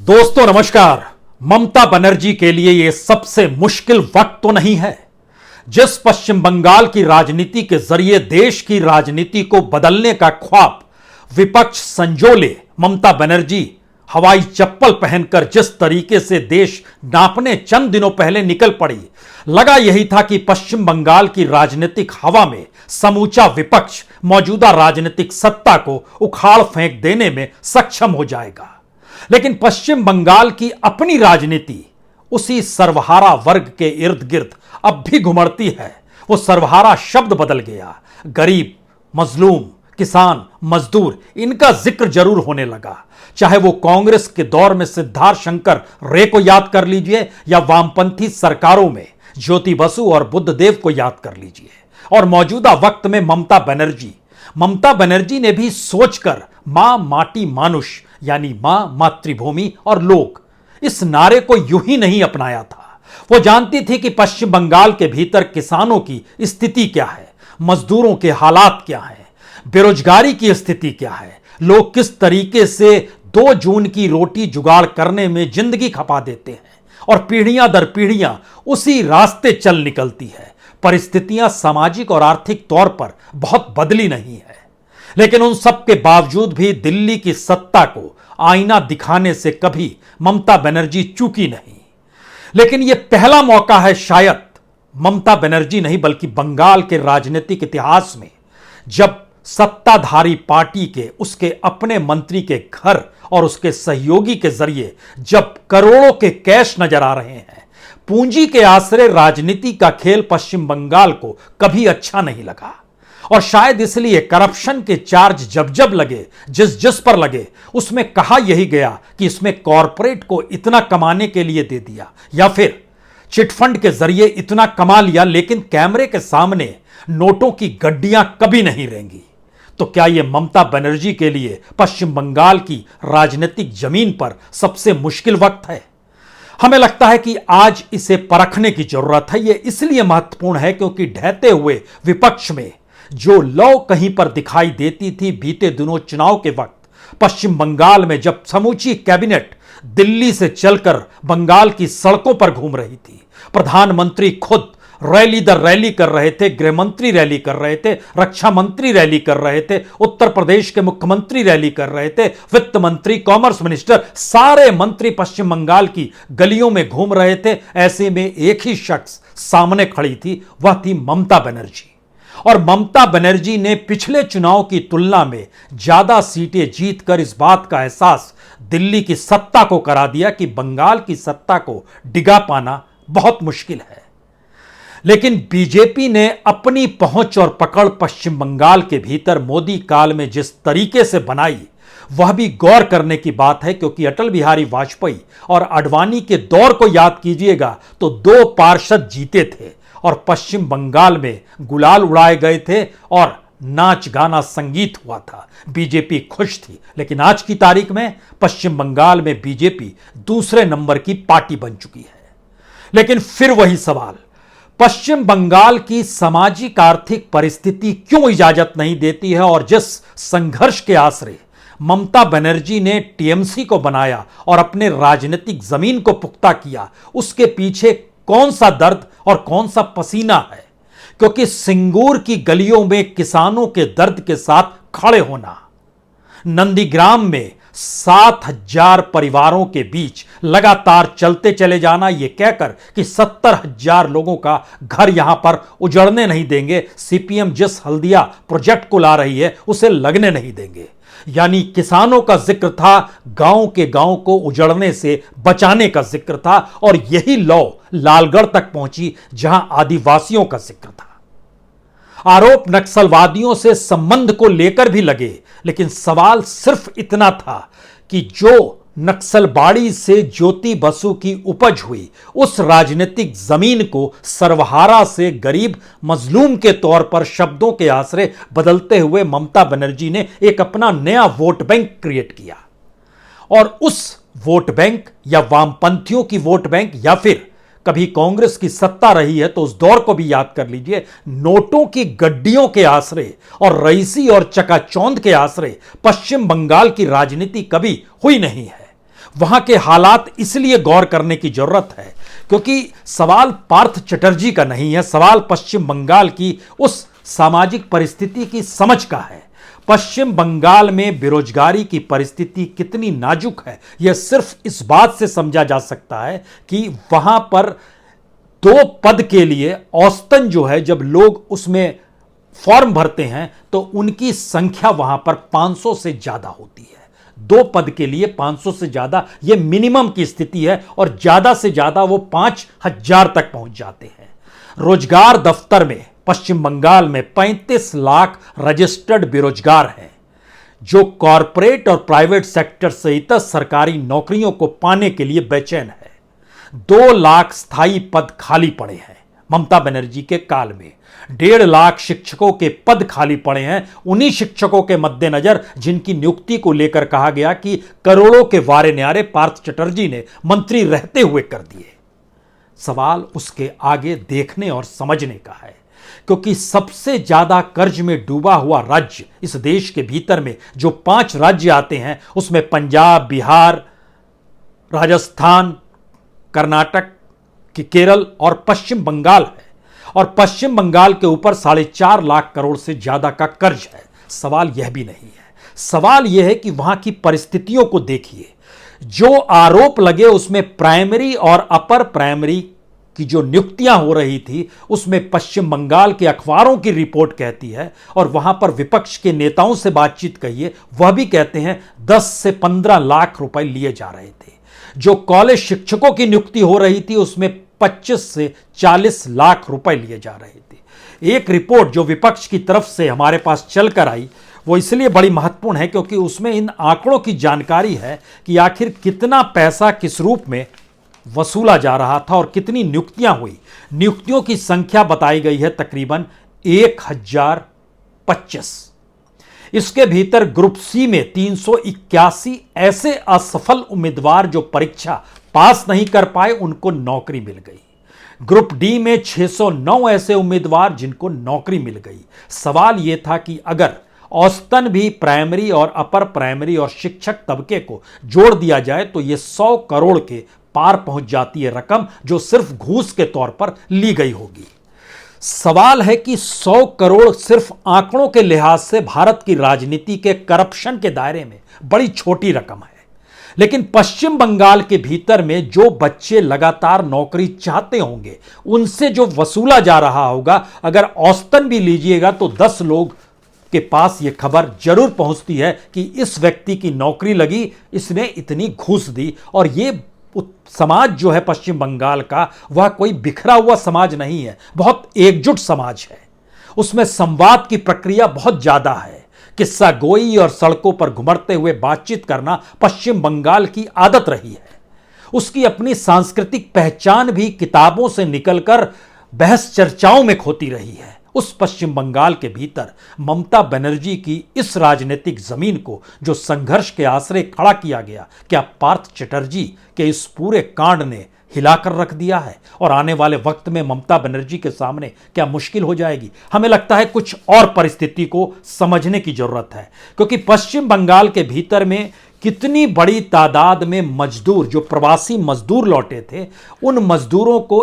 दोस्तों नमस्कार। ममता बनर्जी के लिए यह सबसे मुश्किल वक्त तो नहीं है। जिस पश्चिम बंगाल की राजनीति के जरिए देश की राजनीति को बदलने का ख्वाब विपक्ष संजोले, ममता बनर्जी हवाई चप्पल पहनकर जिस तरीके से देश नापने चंद दिनों पहले निकल पड़ी, लगा यही था कि पश्चिम बंगाल की राजनीतिक हवा में समूचा विपक्ष मौजूदा राजनीतिक सत्ता को उखाड़ फेंक देने में सक्षम हो जाएगा। लेकिन पश्चिम बंगाल की अपनी राजनीति उसी सर्वहारा वर्ग के इर्द गिर्द अब भी घुमड़ती है। वो सर्वहारा शब्द बदल गया। गरीब, मजलूम, किसान, मजदूर, इनका जिक्र जरूर होने लगा। चाहे वो कांग्रेस के दौर में सिद्धार्थ शंकर रे को याद कर लीजिए या वामपंथी सरकारों में ज्योति बसु और बुद्धदेव को याद कर लीजिए, और मौजूदा वक्त में ममता बनर्जी ने भी सोचकर मां माटी मानुष यानी मां मातृभूमि और लोग इस नारे को यूं ही नहीं अपनाया था। वो जानती थी कि पश्चिम बंगाल के भीतर किसानों की स्थिति क्या है, मजदूरों के हालात क्या हैं, बेरोजगारी की स्थिति क्या है, लोग किस तरीके से 2 जून की रोटी जुगाड़ करने में जिंदगी खपा देते हैं, और पीढ़ियां दर पीढ़ियां उसी रास्ते चल निकलती है। परिस्थितियां सामाजिक और आर्थिक तौर पर बहुत बदली नहीं है, लेकिन उन सब के बावजूद भी दिल्ली की सत्ता को आईना दिखाने से कभी ममता बनर्जी चूकी नहीं। लेकिन यह पहला मौका है शायद ममता बनर्जी नहीं बल्कि बंगाल के राजनीतिक इतिहास में, जब सत्ताधारी पार्टी के उसके अपने मंत्री के घर और उसके सहयोगी के जरिए जब करोड़ों के कैश नजर आ रहे हैं। पूंजी के आश्रय राजनीति का खेल पश्चिम बंगाल को कभी अच्छा नहीं लगा, और शायद इसलिए करप्शन के चार्ज जब जब लगे, जिस पर लगे, उसमें कहा यही गया कि इसमें कॉरपोरेट को इतना कमाने के लिए दे दिया, या फिर चिटफंड के जरिए इतना कमा लिया, लेकिन कैमरे के सामने नोटों की गड्डियां कभी नहीं रहेंगी। तो क्या यह ममता बनर्जी के लिए पश्चिम बंगाल की राजनीतिक जमीन पर सबसे मुश्किल वक्त है? हमें लगता है कि आज इसे परखने की जरूरत है। यह इसलिए महत्वपूर्ण है क्योंकि ढहते हुए विपक्ष में जो लौ कहीं पर दिखाई देती थी बीते दिनों चुनाव के वक्त, पश्चिम बंगाल में जब समूची कैबिनेट दिल्ली से चलकर बंगाल की सड़कों पर घूम रही थी, प्रधानमंत्री खुद रैली दर रैली कर रहे थे, गृह मंत्री रैली कर रहे थे, रक्षा मंत्री रैली कर रहे थे, उत्तर प्रदेश के मुख्यमंत्री रैली कर रहे थे, वित्त मंत्री, कॉमर्स मिनिस्टर, सारे मंत्री पश्चिम बंगाल की गलियों में घूम रहे थे। ऐसे में एक ही शख्स सामने खड़ी थी, वह थी ममता बनर्जी। और ममता बनर्जी ने पिछले चुनाव की तुलना में ज्यादा सीटें जीतकर इस बात का एहसास दिल्ली की सत्ता को करा दिया कि बंगाल की सत्ता को डिगा पाना बहुत मुश्किल है। लेकिन बीजेपी ने अपनी पहुंच और पकड़ पश्चिम बंगाल के भीतर मोदी काल में जिस तरीके से बनाई, वह भी गौर करने की बात है, क्योंकि अटल बिहारी वाजपेयी और आडवाणी के दौर को याद कीजिएगा तो 2 पार्षद जीते थे और पश्चिम बंगाल में गुलाल उड़ाए गए थे और नाच गाना संगीत हुआ था। बीजेपी खुश थी। लेकिन आज की तारीख में पश्चिम बंगाल में बीजेपी दूसरे नंबर की पार्टी बन चुकी है। लेकिन फिर वही सवाल, पश्चिम बंगाल की सामाजिक आर्थिक परिस्थिति क्यों इजाजत नहीं देती है, और जिस संघर्ष के आश्रय ममता बनर्जी ने टीएमसी को बनाया और अपने राजनीतिक जमीन को पुख्ता किया, उसके पीछे कौन सा दर्द और कौन सा पसीना है? क्योंकि सिंगूर की गलियों में किसानों के दर्द के साथ खड़े होना, नंदीग्राम में 7,000 परिवारों के बीच लगातार चलते चले जाना, यह कहकर कि 70,000 लोगों का घर यहां पर उजड़ने नहीं देंगे, सीपीएम जिस हल्दिया प्रोजेक्ट को ला रही है उसे लगने नहीं देंगे। यानी किसानों का जिक्र था, गांव के गांव को उजड़ने से बचाने का जिक्र था, और यही लौ लालगढ़ तक पहुंची जहां आदिवासियों का जिक्र था। आरोप नक्सलवादियों से संबंध को लेकर भी लगे, लेकिन सवाल सिर्फ इतना था कि जो नक्सलबाड़ी से ज्योति बसु की उपज हुई, उस राजनीतिक जमीन को सर्वहारा से गरीब मजलूम के तौर पर शब्दों के आश्रय बदलते हुए ममता बनर्जी ने एक अपना नया वोट बैंक क्रिएट किया। और उस वोट बैंक या वामपंथियों की वोट बैंक या फिर कभी कांग्रेस की सत्ता रही है तो उस दौर को भी याद कर लीजिए, नोटों की गड्डियों के आश्रय और रईसी और चकाचौंध के आश्रय पश्चिम बंगाल की राजनीति कभी हुई नहीं है। वहां के हालात इसलिए गौर करने की जरूरत है क्योंकि सवाल पार्थ चटर्जी का नहीं है, सवाल पश्चिम बंगाल की उस सामाजिक परिस्थिति की समझ का है। पश्चिम बंगाल में बेरोजगारी की परिस्थिति कितनी नाजुक है यह सिर्फ इस बात से समझा जा सकता है कि वहां पर 2 पद के लिए औसतन जो है, जब लोग उसमें फॉर्म भरते हैं तो उनकी संख्या वहां पर 500 से ज्यादा होती है। 2 पद के लिए 500 से ज्यादा यह मिनिमम की स्थिति है और ज्यादा से ज्यादा वो 5000 तक पहुंच जाते हैं। रोजगार दफ्तर में पश्चिम बंगाल में 35 लाख रजिस्टर्ड बेरोजगार हैं जो कॉरपोरेट और प्राइवेट सेक्टर सहित सरकारी नौकरियों को पाने के लिए बेचैन है। 2 लाख स्थायी पद खाली पड़े हैं ममता बनर्जी के काल में। 1.5 लाख शिक्षकों के पद खाली पड़े हैं, उन्हीं शिक्षकों के मद्देनजर जिनकी नियुक्ति को लेकर कहा गया कि करोड़ों के वारे न्यारे पार्थ चटर्जी ने मंत्री रहते हुए कर दिए। सवाल उसके आगे देखने और समझने का है क्योंकि सबसे ज्यादा कर्ज में डूबा हुआ राज्य इस देश के भीतर में जो 5 राज्य आते हैं उसमें पंजाब, बिहार, राजस्थान, कर्नाटक, केरल और पश्चिम बंगाल है और पश्चिम बंगाल के ऊपर 4.5 लाख करोड़ से ज्यादा का कर्ज है। सवाल यह भी नहीं है, सवाल यह है कि वहां की परिस्थितियों को देखिए। जो आरोप लगे उसमें प्राइमरी और अपर प्राइमरी की जो नियुक्तियां हो रही थी उसमें पश्चिम बंगाल के अखबारों की रिपोर्ट कहती है और वहां पर विपक्ष के नेताओं से बातचीत कहिए वह भी कहते हैं 10 से 15 लाख रुपए लिए जा रहे थे। जो कॉलेज शिक्षकों की नियुक्ति हो रही थी उसमें 25 से 40 लाख रुपए लिए जा रहे थे। एक रिपोर्ट जो विपक्ष की तरफ से हमारे पास चलकर आई वो इसलिए बड़ी महत्वपूर्ण है क्योंकि उसमें इन आंकड़ों की जानकारी है कि आखिर कितना पैसा किस रूप में वसूला जा रहा था और कितनी नियुक्तियां हुई। नियुक्तियों की संख्या बताई गई है तकरीबन 1025। इसके भीतर ग्रुप सी में 381 ऐसे असफल उम्मीदवार जो परीक्षा पास नहीं कर पाए उनको नौकरी मिल गई। ग्रुप डी में 609 ऐसे उम्मीदवार जिनको नौकरी मिल गई। सवाल यह था कि अगर औसतन भी प्राइमरी और अपर प्राइमरी और शिक्षक तबके को जोड़ दिया जाए तो यह 100 करोड़ के पार पहुंच जाती है रकम जो सिर्फ घूस के तौर पर ली गई होगी। सवाल है कि 100 करोड़ सिर्फ आंकड़ों के लिहाज से भारत की राजनीति के करप्शन के दायरे में बड़ी छोटी रकम है, लेकिन पश्चिम बंगाल के भीतर में जो बच्चे लगातार नौकरी चाहते होंगे उनसे जो वसूला जा रहा होगा अगर औसतन भी लीजिएगा तो 10 लोग के पास यह खबर जरूर पहुंचती है कि इस व्यक्ति की नौकरी लगी, इसने इतनी घूस दी। और यह समाज जो है पश्चिम बंगाल का वह कोई बिखरा हुआ समाज नहीं है, बहुत एकजुट समाज है। उसमें संवाद की प्रक्रिया बहुत ज्यादा है। किस्सा गोई और सड़कों पर घुमड़ते हुए बातचीत करना पश्चिम बंगाल की आदत रही है। उसकी अपनी सांस्कृतिक पहचान भी किताबों से निकलकर बहस चर्चाओं में खोती रही है। उस पश्चिम बंगाल के भीतर ममता बनर्जी की इस राजनीतिक जमीन को जो संघर्ष के आश्रय खड़ा किया गया, क्या पार्थ चटर्जी के इस पूरे कांड ने हिलाकर रख दिया है? और आने वाले वक्त में ममता बनर्जी के सामने क्या मुश्किल हो जाएगी? हमें लगता है कुछ और परिस्थिति को समझने की जरूरत है क्योंकि पश्चिम बंगाल के भीतर में कितनी बड़ी तादाद में मजदूर जो प्रवासी मजदूर लौटे थे उन मजदूरों को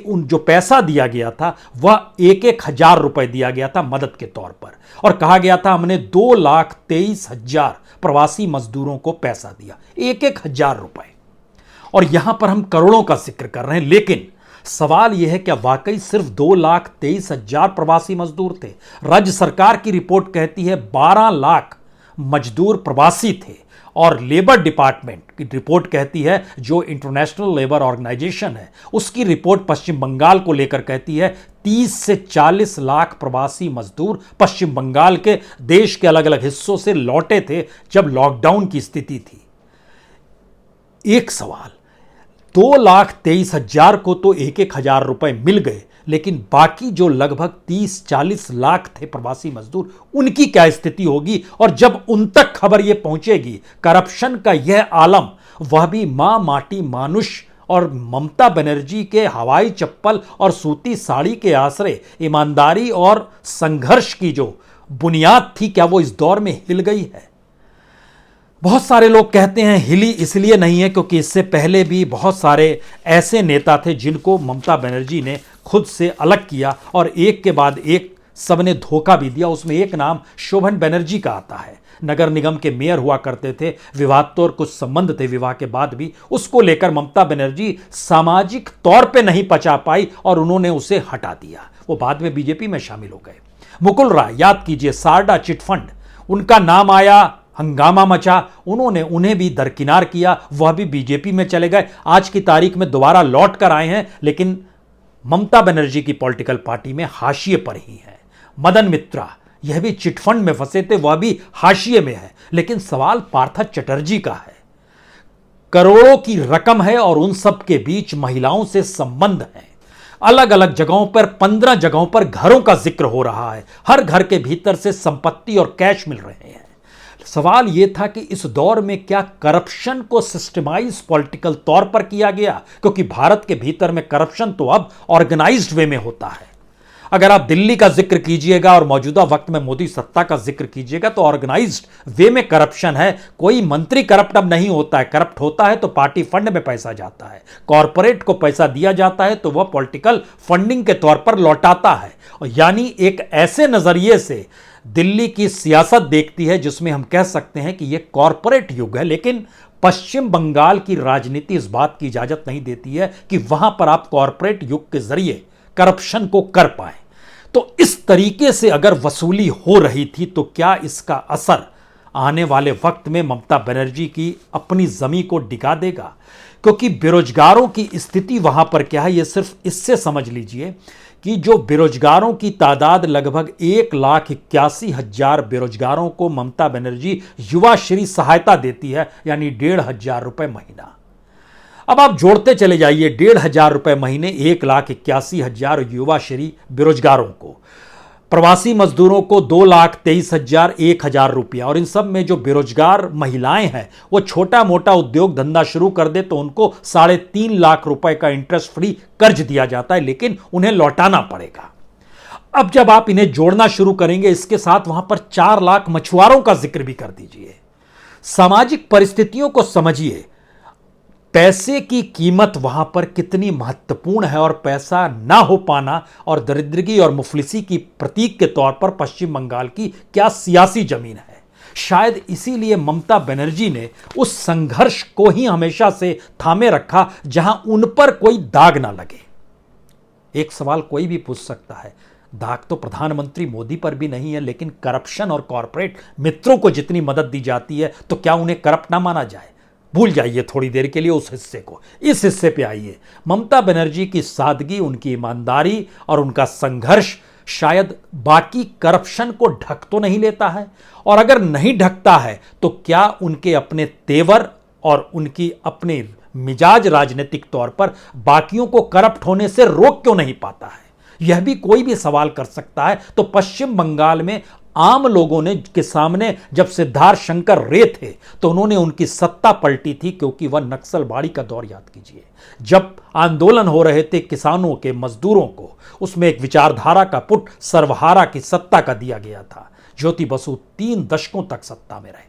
उन जो पैसा दिया गया था वह 1,000 रुपए दिया गया था मदद के तौर पर और कहा गया था हमने 2,23,000 प्रवासी मजदूरों को पैसा दिया, 1,000 रुपए। और यहां पर हम करोड़ों का जिक्र कर रहे हैं, लेकिन सवाल यह है क्या वाकई सिर्फ 2,23,000 प्रवासी मजदूर थे? राज्य सरकार की रिपोर्ट कहती है 12 लाख मजदूर प्रवासी थे और लेबर डिपार्टमेंट की रिपोर्ट कहती है, जो इंटरनेशनल लेबर ऑर्गेनाइजेशन है उसकी रिपोर्ट पश्चिम बंगाल को लेकर कहती है 30 से 40 लाख प्रवासी मजदूर पश्चिम बंगाल के देश के अलग अलग हिस्सों से लौटे थे जब लॉकडाउन की स्थिति थी। एक सवाल, 2,23,000 को तो 1,000 रुपए मिल गए, लेकिन बाकी जो लगभग 30-40 लाख थे प्रवासी मजदूर उनकी क्या स्थिति होगी? और जब उन तक खबर यह पहुंचेगी करप्शन का यह आलम, वह भी मां माटी मानुष और ममता बनर्जी के हवाई चप्पल और सूती साड़ी के आश्रय ईमानदारी और संघर्ष की जो बुनियाद थी, क्या वो इस दौर में हिल गई है? बहुत सारे लोग कहते हैं हिली इसलिए नहीं है क्योंकि इससे पहले भी बहुत सारे ऐसे नेता थे जिनको ममता बनर्जी ने खुद से अलग किया और एक के बाद एक सबने धोखा भी दिया। उसमें एक नाम शोभन बनर्जी का आता है। नगर निगम के मेयर हुआ करते थे, विवाद तो और कुछ संबंध थे विवाह के बाद भी, उसको लेकर ममता बनर्जी सामाजिक तौर पे नहीं पचा पाई और उन्होंने उसे हटा दिया। वो बाद में बीजेपी में शामिल हो गए। मुकुल राय, याद कीजिए, सारडा चिटफंड, उनका नाम आया, हंगामा मचा, उन्होंने उन्हें भी दरकिनार किया, वह भी बीजेपी में चले गए। आज की तारीख में दोबारा लौट कर आए हैं, लेकिन ममता बनर्जी की पॉलिटिकल पार्टी में हाशिए पर ही है। मदन मित्रा, यह भी चिटफंड में फंसे थे, वह भी हाशिए में है। लेकिन सवाल पार्थ चटर्जी का है। करोड़ों की रकम है और उन सब के बीच महिलाओं से संबंध है। अलग अलग जगहों पर 15 जगहों पर घरों का जिक्र हो रहा है। हर घर के भीतर से संपत्ति और कैश मिल रहे हैं। सवाल यह था कि इस दौर में क्या करप्शन को सिस्टमाइज पॉलिटिकल तौर पर किया गया, क्योंकि भारत के भीतर में करप्शन तो अब ऑर्गेनाइज्ड वे में होता है। अगर आप दिल्ली का जिक्र कीजिएगा और मौजूदा वक्त में मोदी सत्ता का जिक्र कीजिएगा तो ऑर्गेनाइज्ड वे में करप्शन है। कोई मंत्री करप्ट अब नहीं होता है। करप्ट होता है तो पार्टी फंड में पैसा जाता है, कॉरपोरेट को पैसा दिया जाता है तो वह पॉलिटिकल फंडिंग के तौर पर लौटाता है। और यानी एक ऐसे नजरिए से दिल्ली की सियासत देखती है जिसमें हम कह सकते हैं कि यह कॉरपोरेट युग है। लेकिन पश्चिम बंगाल की राजनीति इस बात की इजाजत नहीं देती है कि वहां पर आप कॉरपोरेट युग के जरिए करप्शन को कर पाए। तो इस तरीके से अगर वसूली हो रही थी तो क्या इसका असर आने वाले वक्त में ममता बनर्जी की अपनी जमीन को डिगा देगा? क्योंकि बेरोजगारों की स्थिति वहां पर क्या है, यह सिर्फ इससे समझ लीजिए कि जो बेरोजगारों की तादाद लगभग 1,81,000 बेरोजगारों को ममता बनर्जी युवा श्री सहायता देती है, यानी 1,500 रुपए महीना। अब आप जोड़ते चले जाइए, 1,500 रुपए महीने, 1,81,000 युवा श्री बेरोजगारों को, प्रवासी मजदूरों को 2,23,000 1,000 रुपया, और इन सब में जो बेरोजगार महिलाएं हैं वो छोटा मोटा उद्योग धंधा शुरू कर दे तो उनको 3.5 लाख रुपए का इंटरेस्ट फ्री कर्ज दिया जाता है, लेकिन उन्हें लौटाना पड़ेगा। अब जब आप इन्हें जोड़ना शुरू करेंगे, इसके साथ वहां पर 4 लाख मछुआरों का जिक्र भी कर दीजिए। सामाजिक परिस्थितियों को समझिए, पैसे की कीमत वहां पर कितनी महत्वपूर्ण है और पैसा ना हो पाना और दरिद्रगी और मुफलिसी की प्रतीक के तौर पर पश्चिम बंगाल की क्या सियासी जमीन है। शायद इसीलिए ममता बनर्जी ने उस संघर्ष को ही हमेशा से थामे रखा जहां उन पर कोई दाग ना लगे। एक सवाल कोई भी पूछ सकता है, दाग तो प्रधानमंत्री मोदी पर भी नहीं है, लेकिन करप्शन और कॉरपोरेट मित्रों को जितनी मदद दी जाती है तो क्या उन्हें करप्ट ना माना जाए? भूल जाइए थोड़ी देर के लिए उस हिस्से को, इस हिस्से पे आइए। ममता बनर्जी की सादगी, उनकी ईमानदारी और उनका संघर्ष शायद बाकी करप्शन को ढक तो नहीं लेता है, और अगर नहीं ढकता है तो क्या उनके अपने तेवर और उनकी अपने मिजाज राजनीतिक तौर पर बाकियों को करप्ट होने से रोक क्यों नहीं पाता है? यह भी कोई भी सवाल कर सकता है। तो पश्चिम बंगाल में आम लोगों ने के सामने जब सिद्धार्थ शंकर रे थे तो उन्होंने उनकी सत्ता पलटी थी, क्योंकि वह नक्सलबाड़ी का दौर याद कीजिए, जब आंदोलन हो रहे थे किसानों के, मजदूरों को, उसमें एक विचारधारा का पुट सर्वहारा की सत्ता का दिया गया था। ज्योति बसु 3 दशकों तक सत्ता में रहे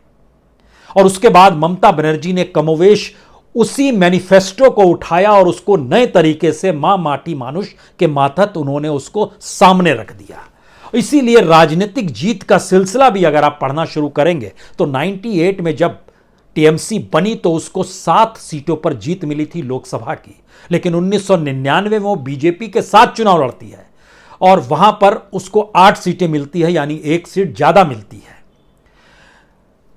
और उसके बाद ममता बनर्जी ने कमोवेश उसी मैनिफेस्टो को उठाया और उसको नए तरीके से मां माटी मानुष के मातहत उन्होंने उसको सामने रख दिया। इसीलिए राजनीतिक जीत का सिलसिला भी अगर आप पढ़ना शुरू करेंगे तो 98 में जब टीएमसी बनी तो उसको 7 सीटों पर जीत मिली थी लोकसभा की, लेकिन 1999 में वो बीजेपी के साथ चुनाव लड़ती है और वहां पर उसको 8 सीटें मिलती है, यानी 1 सीट ज्यादा मिलती है।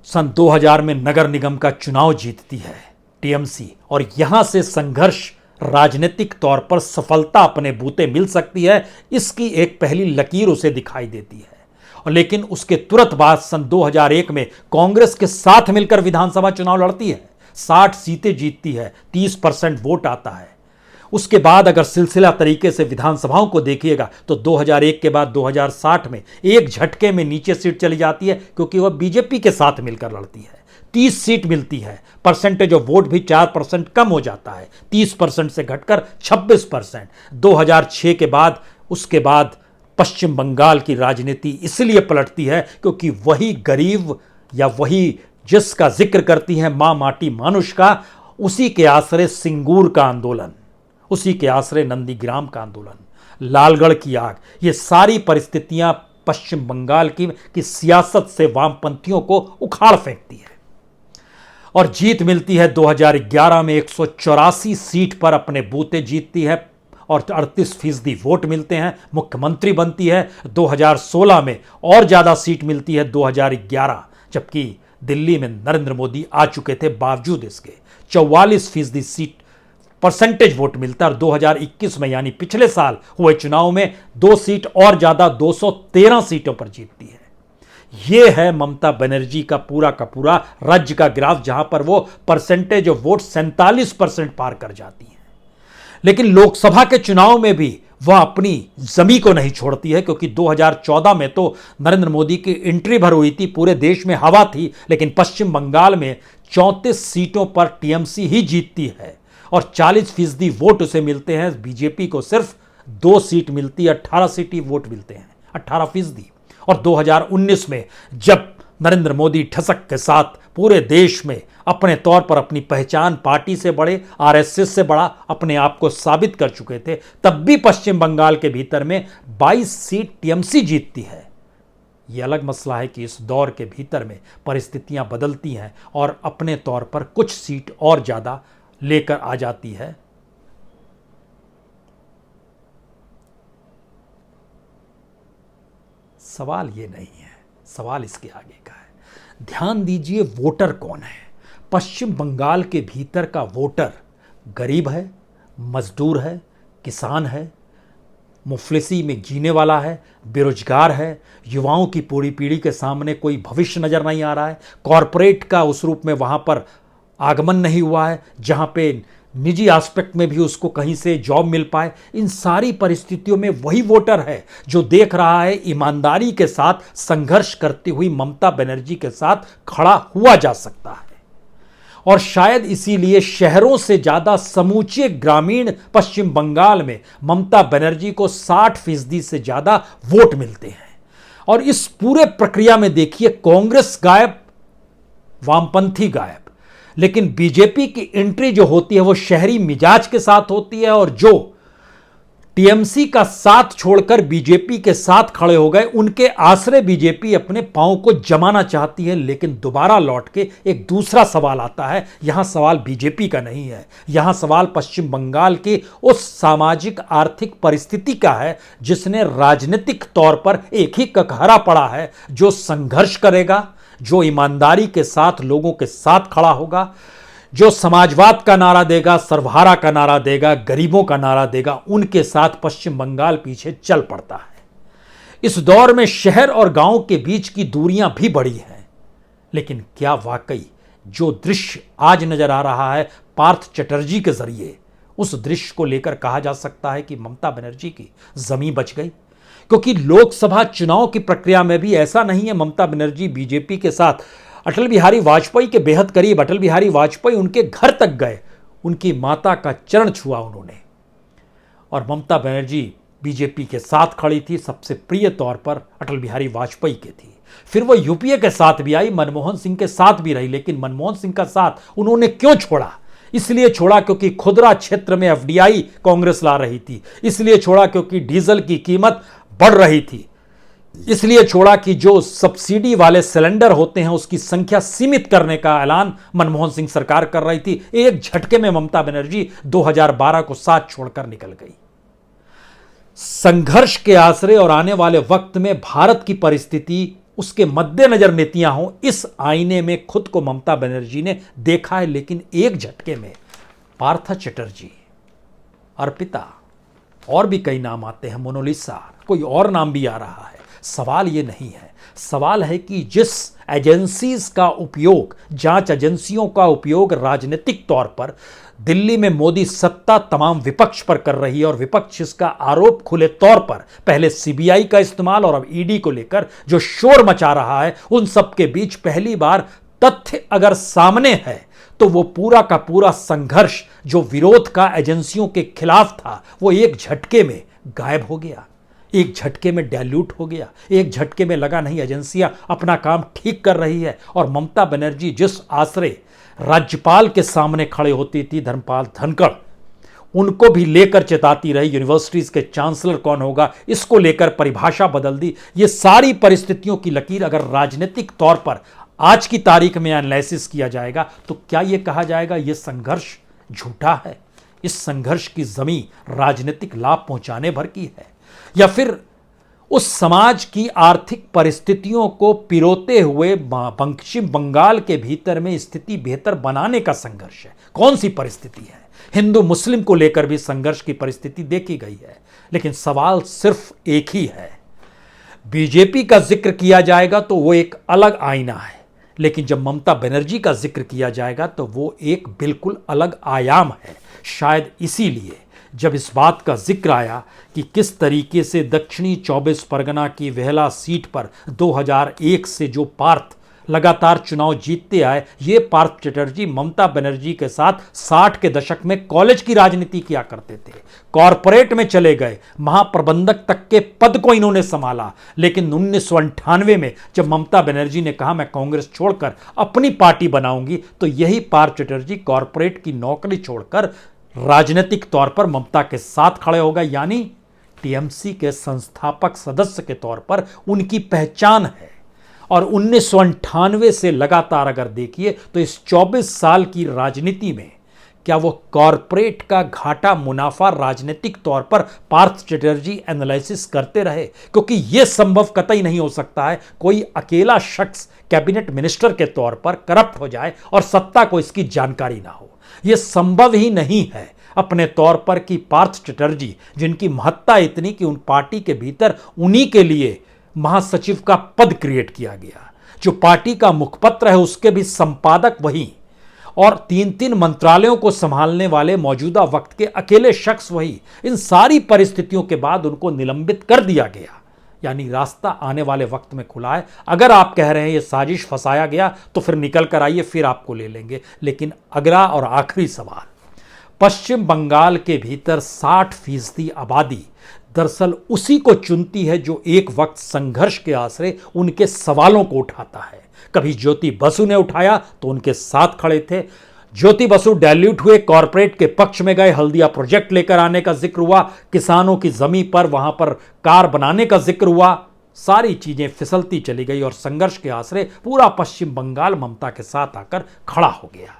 सन 2000 में नगर निगम का चुनाव जीतती है टीएमसी, और यहां से संघर्ष राजनीतिक तौर पर सफलता अपने बूते मिल सकती है, इसकी एक पहली लकीर उसे दिखाई देती है। और लेकिन उसके तुरंत बाद सन 2001 में कांग्रेस के साथ मिलकर विधानसभा चुनाव लड़ती है, 60 सीटें जीतती है, 30% वोट आता है। उसके बाद अगर सिलसिला तरीके से विधानसभाओं को देखिएगा तो 2001 के बाद 2060 में एक झटके में नीचे सीट चली जाती है, क्योंकि वह बीजेपी के साथ मिलकर लड़ती है। 30 सीट मिलती है, परसेंटेज ऑफ वोट भी 4% कम हो जाता है, 30% से घटकर 26%। 2006 के बाद उसके बाद पश्चिम बंगाल की राजनीति इसलिए पलटती है क्योंकि वही गरीब या वही जिसका जिक्र करती है मां माटी मानुष का, उसी के आश्रय सिंगूर का आंदोलन, उसी के आश्रय नंदीग्राम का आंदोलन, लालगढ़ की आग, ये सारी परिस्थितियां पश्चिम बंगाल की सियासत से वामपंथियों को उखाड़ फेंकती है और जीत मिलती है। 2011 में 184 सीट पर अपने बूते जीतती है और 38% वोट मिलते हैं, मुख्यमंत्री बनती है। 2016 में और ज्यादा सीट मिलती है 2011, जबकि दिल्ली में नरेंद्र मोदी आ चुके थे, बावजूद इसके 44% सीट परसेंटेज वोट मिलता है। और 2021 में यानी पिछले साल हुए चुनाव में 2 सीट और ज्यादा 213 सीटों पर जीतती है। यह है ममता बनर्जी का पूरा राज्य का ग्राफ, जहां पर वो परसेंटेज ऑफ वोट 47% पार कर जाती है। लेकिन लोकसभा के चुनाव में भी वह अपनी जमी को नहीं छोड़ती है, क्योंकि 2014 में तो नरेंद्र मोदी की एंट्री भर हुई थी, पूरे देश में हवा थी, लेकिन पश्चिम बंगाल में 34 सीटों पर टीएमसी ही जीतती है और 40% वोट उसे मिलते हैं। बीजेपी को सिर्फ 2 सीट मिलती है, 18 सीट ही वोट मिलते हैं, 18%। और 2019 में जब नरेंद्र मोदी ठसक के साथ पूरे देश में अपने तौर पर अपनी पहचान पार्टी से बड़े, आरएसएस से बड़ा अपने आप को साबित कर चुके थे, तब भी पश्चिम बंगाल के भीतर में 22 सीट टीएमसी जीतती है। यह अलग मसला है कि इस दौर के भीतर में परिस्थितियां बदलती हैं और अपने तौर पर कुछ सीट और ज्यादा लेकर आ जाती है। सवाल ये नहीं है, सवाल इसके आगे का है। ध्यान दीजिए, वोटर कौन है? पश्चिम बंगाल के भीतर का वोटर गरीब है, मजदूर है, किसान है, मुफलिसी में जीने वाला है, बेरोजगार है, युवाओं की पूरी पीढ़ी के सामने कोई भविष्य नजर नहीं आ रहा है, कॉरपोरेट का उस रूप में वहां पर आगमन नहीं हुआ है जहां पे निजी एस्पेक्ट में भी उसको कहीं से जॉब मिल पाए। इन सारी परिस्थितियों में वही वोटर है जो देख रहा है ईमानदारी के साथ संघर्ष करती हुई ममता बनर्जी के साथ खड़ा हुआ जा सकता है। और शायद इसीलिए शहरों से ज्यादा समूचे ग्रामीण पश्चिम बंगाल में ममता बनर्जी को 60% से ज्यादा वोट मिलते हैं। और इस पूरे प्रक्रिया में देखिए, कांग्रेस गायब, वामपंथी गायब, लेकिन बीजेपी की एंट्री जो होती है वो शहरी मिजाज के साथ होती है। और जो टीएमसी का साथ छोड़कर बीजेपी के साथ खड़े हो गए, उनके आश्रय बीजेपी अपने पांव को जमाना चाहती है। लेकिन दोबारा लौट के एक दूसरा सवाल आता है। यहां सवाल बीजेपी का नहीं है, यहां सवाल पश्चिम बंगाल की उस सामाजिक आर्थिक परिस्थिति का है जिसने राजनीतिक तौर पर एक ही ककहरा पड़ा है, जो संघर्ष करेगा, जो ईमानदारी के साथ लोगों के साथ खड़ा होगा, जो समाजवाद का नारा देगा, सर्वहारा का नारा देगा, गरीबों का नारा देगा, उनके साथ पश्चिम बंगाल पीछे चल पड़ता है। इस दौर में शहर और गांव के बीच की दूरियां भी बढ़ी हैं। लेकिन क्या वाकई जो दृश्य आज नजर आ रहा है पार्थ चटर्जी के जरिए, उस दृश्य को लेकर कहा जा सकता है कि ममता बनर्जी की जमीन बच गई? क्योंकि लोकसभा चुनाव की प्रक्रिया में भी ऐसा नहीं है ममता बनर्जी बीजेपी के साथ अटल बिहारी वाजपेयी के बेहद करीब, अटल बिहारी वाजपेयी उनके घर तक गए, उनकी माता का चरण छुआ उन्होंने। और ममता बनर्जी बीजेपी के साथ खड़ी थी, सबसे प्रिय तौर पर अटल बिहारी वाजपेयी के थी। फिर वो यूपीए के साथ भी आई, मनमोहन सिंह के साथ भी रही। लेकिन मनमोहन सिंह का साथ उन्होंने क्यों छोड़ा? इसलिए छोड़ा क्योंकि खुदरा क्षेत्र में एफडीआई कांग्रेस ला रही थी, इसलिए छोड़ा क्योंकि डीजल की कीमत बढ़ रही थी, इसलिए छोड़ा कि जो सब्सिडी वाले सिलेंडर होते हैं उसकी संख्या सीमित करने का ऐलान मनमोहन सिंह सरकार कर रही थी। एक झटके में ममता बनर्जी 2012 को साथ छोड़कर निकल गई। संघर्ष के आश्रय और आने वाले वक्त में भारत की परिस्थिति, उसके मद्देनजर नीतियां हों, इस आईने में खुद को ममता बनर्जी ने देखा है। लेकिन एक झटके में पार्थ चटर्जी, अर्पिता, और भी कई नाम आते हैं, मोनालिसा, कोई और नाम भी आ रहा है। सवाल ये नहीं है, सवाल है कि जिस एजेंसीज का उपयोग, जांच एजेंसियों का उपयोग राजनीतिक तौर पर दिल्ली में मोदी सत्ता तमाम विपक्ष पर कर रही है, और विपक्ष इसका आरोप खुले तौर पर, पहले सीबीआई का इस्तेमाल और अब ईडी को लेकर जो शोर मचा रहा है, उन सब के बीच पहली बार तथ्य अगर सामने है तो वो पूरा का पूरा संघर्ष जो विरोध का एजेंसियों के खिलाफ था, वो एक झटके में गायब हो गया। एक झटके में डाइल्यूट हो गया, एक झटके में लगा नहीं एजेंसियां अपना काम ठीक कर रही है। और ममता बनर्जी जिस आसरे राज्यपाल के सामने खड़े होती थी, धर्मपाल धनखड़, उनको भी लेकर चेताती रही यूनिवर्सिटीज के चांसलर कौन होगा, इसको लेकर परिभाषा बदल दी। ये सारी परिस्थितियों की लकीर अगर राजनीतिक तौर पर आज की तारीख में एनालिसिस किया जाएगा तो क्या यह कहा जाएगा यह संघर्ष झूठा है? इस संघर्ष की जमीन राजनीतिक लाभ पहुंचाने भर की है, या फिर उस समाज की आर्थिक परिस्थितियों को पिरोते हुए पश्चिम बंगाल के भीतर में स्थिति बेहतर बनाने का संघर्ष है? कौन सी परिस्थिति है? हिंदू मुस्लिम को लेकर भी संघर्ष की परिस्थिति देखी गई है, लेकिन सवाल सिर्फ एक ही है। बीजेपी का जिक्र किया जाएगा तो वो एक अलग आईना है, लेकिन जब ममता बनर्जी का जिक्र किया जाएगा तो वो एक बिल्कुल अलग आयाम है। शायद इसीलिए जब इस बात का जिक्र आया कि किस तरीके से दक्षिणी 24 परगना की वेहला सीट पर 2001 से जो पार्थ लगातार चुनाव जीतते आए, ये पार्थ चटर्जी ममता बनर्जी के साथ 60 के दशक में कॉलेज की राजनीति किया करते थे। कॉरपोरेट में चले गए, महाप्रबंधक तक के पद को इन्होंने संभाला। लेकिन 1998 में जब ममता बनर्जी ने कहा मैं कांग्रेस छोड़कर अपनी पार्टी बनाऊंगी, तो यही पार्थ चटर्जी कॉरपोरेट की नौकरी छोड़कर राजनीतिक तौर पर ममता के साथ खड़े हो गए। यानी टीएमसी के संस्थापक सदस्य के तौर पर उनकी पहचान है। और 1998 से लगातार अगर देखिए तो इस 24 साल की राजनीति में क्या वो कॉरपोरेट का घाटा मुनाफा राजनीतिक तौर पर पार्थ चटर्जी एनालिसिस करते रहे? क्योंकि यह संभव कतई नहीं हो सकता है कोई अकेला शख्स कैबिनेट मिनिस्टर के तौर पर करप्ट हो जाए और सत्ता को इसकी जानकारी ना हो। यह संभव ही नहीं है अपने तौर पर कि पार्थ चटर्जी, जिनकी महत्ता इतनी कि उन पार्टी के भीतर उन्हीं के लिए महासचिव का पद क्रिएट किया गया, जो पार्टी का मुखपत्र है उसके भी संपादक वही, और 3-3 मंत्रालयों को संभालने वाले मौजूदा वक्त के अकेले शख्स वही, इन सारी परिस्थितियों के बाद उनको निलंबित कर दिया गया। यानी रास्ता आने वाले वक्त में खुला है। अगर आप कह रहे हैं ये साजिश फंसाया गया तो फिर निकल कर आइए, फिर आपको ले लेंगे। लेकिन अगला और आखिरी सवाल, पश्चिम बंगाल के भीतर 60% आबादी दरअसल उसी को चुनती है जो एक वक्त संघर्ष के आसरे उनके सवालों को उठाता है। कभी ज्योति बसु ने उठाया तो उनके साथ खड़े थे। ज्योति बसु डाइल्यूट हुए, कॉरपोरेट के पक्ष में गए, हल्दिया प्रोजेक्ट लेकर आने का जिक्र हुआ, किसानों की जमीन पर वहां पर कार बनाने का जिक्र हुआ। सारी चीजें फिसलती चली गई और संघर्ष के आसरे पूरा पश्चिम बंगाल ममता के साथ आकर खड़ा हो गया।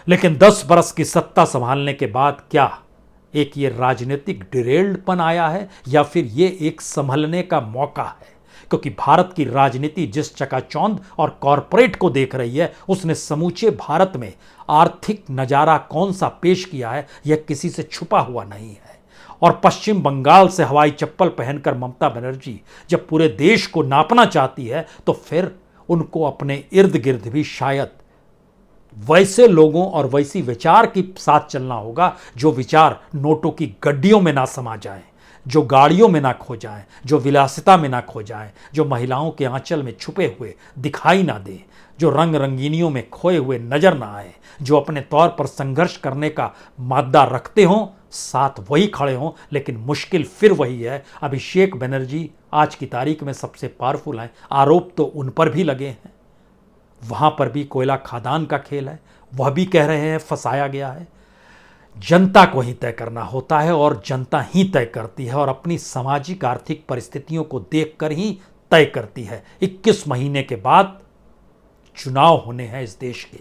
लेकिन 10 बरस की सत्ता संभालने के बाद क्या एक ये राजनीतिक डिरेल्डपन आया है, या फिर ये एक संभलने का मौका है? क्योंकि भारत की राजनीति जिस चकाचौंध और कॉरपोरेट को देख रही है, उसने समूचे भारत में आर्थिक नजारा कौन सा पेश किया है, यह किसी से छुपा हुआ नहीं है। और पश्चिम बंगाल से हवाई चप्पल पहनकर ममता बनर्जी जब पूरे देश को नापना चाहती है, तो फिर उनको अपने इर्द गिर्द भी शायद वैसे लोगों और वैसी विचार के साथ चलना होगा जो विचार नोटों की गड्डियों में ना समा जाएं, जो गाड़ियों में ना खो जाएं, जो विलासिता में ना खो जाएं, जो महिलाओं के आंचल में छुपे हुए दिखाई ना दें, जो रंग रंगीनियों में खोए हुए नजर ना आए, जो अपने तौर पर संघर्ष करने का मादा रखते हों, साथ वही खड़े हों। लेकिन मुश्किल फिर वही है। अभिषेक बनर्जी आज की तारीख में सबसे पावरफुल हैं, आरोप तो उन पर भी लगे हैं। वहां पर भी कोयला खादान का खेल है, वह भी कह रहे हैं फंसाया गया है। जनता को ही तय करना होता है और जनता ही तय करती है और अपनी सामाजिक आर्थिक परिस्थितियों को देखकर ही तय करती है। 21 महीने के बाद चुनाव होने हैं इस देश के।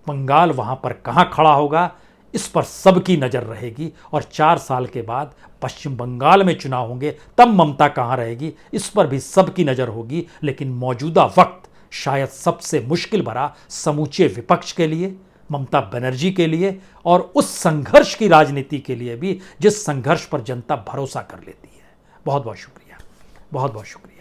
बंगाल वहां पर कहां खड़ा होगा, इस पर सबकी नजर रहेगी। और 4 साल के बाद पश्चिम बंगाल में चुनाव होंगे, तब ममता कहां रहेगी, इस पर भी सबकी नजर होगी। लेकिन मौजूदा वक्त शायद सबसे मुश्किल भरा समूचे विपक्ष के लिए, ममता बनर्जी के लिए, और उस संघर्ष की राजनीति के लिए भी जिस संघर्ष पर जनता भरोसा कर लेती है। बहुत बहुत शुक्रिया, बहुत बहुत शुक्रिया।